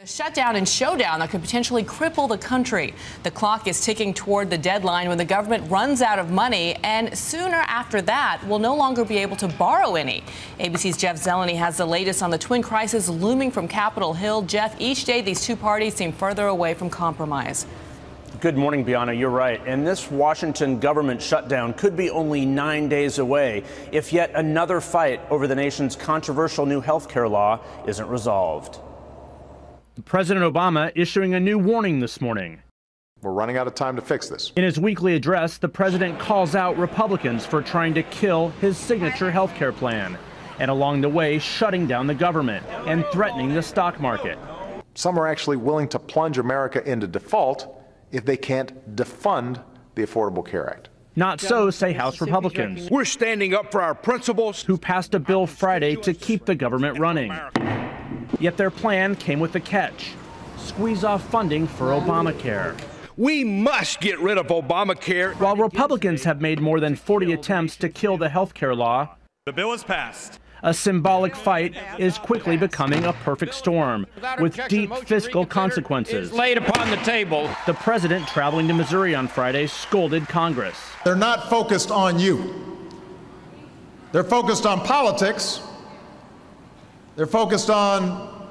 A shutdown and showdown that could potentially cripple the country. The clock is ticking toward the deadline when the government runs out of money, and sooner after that, we'll no longer be able to borrow any. ABC's Jeff Zeleny has the latest on the twin crisis looming from Capitol Hill. Jeff, each day these two parties seem further away from compromise. Good morning, Bianna. You're right. And this Washington government shutdown could be only 9 days away if yet another fight over the nation's controversial new health care law isn't resolved. President Obama issuing a new warning this morning. We're running out of time to fix this. In his weekly address, the president calls out Republicans for trying to kill his signature health care plan, and along the way shutting down the government and threatening the stock market. Some are actually willing to plunge America into default if they can't defund the Affordable Care Act. Not so, say House Republicans. We're standing up for our principles. Who passed a bill Friday to keep the government running. Yet their plan came with a catch: squeeze off funding for Obamacare. We must get rid of Obamacare. While Republicans have made more than 40 attempts to kill the health care law, the bill is passed. A symbolic fight is quickly becoming a perfect storm with deep fiscal consequences. Laid upon the table. The president, traveling to Missouri on Friday, scolded Congress. They're not focused on you. They're focused on politics. They're focused on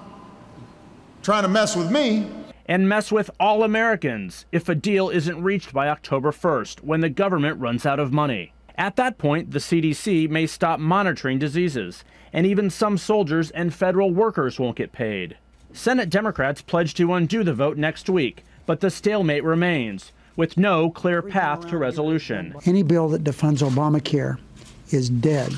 trying to mess with me. And mess with all Americans if a deal isn't reached by October 1st, when the government runs out of money. At that point, the CDC may stop monitoring diseases, and even some soldiers and federal workers won't get paid. Senate Democrats pledge to undo the vote next week, but the stalemate remains, with no clear path to resolution. Any bill that defunds Obamacare is dead.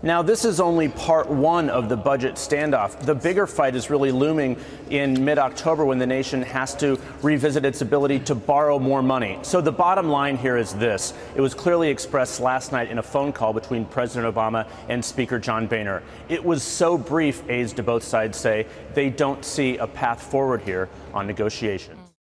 Now, this is only part one of the budget standoff. The bigger fight is really looming in mid-October when the nation has to revisit its ability to borrow more money. So the bottom line here is this. It was clearly expressed last night in a phone call between President Obama and Speaker John Boehner. It was so brief, aides to both sides say, they don't see a path forward here on negotiations.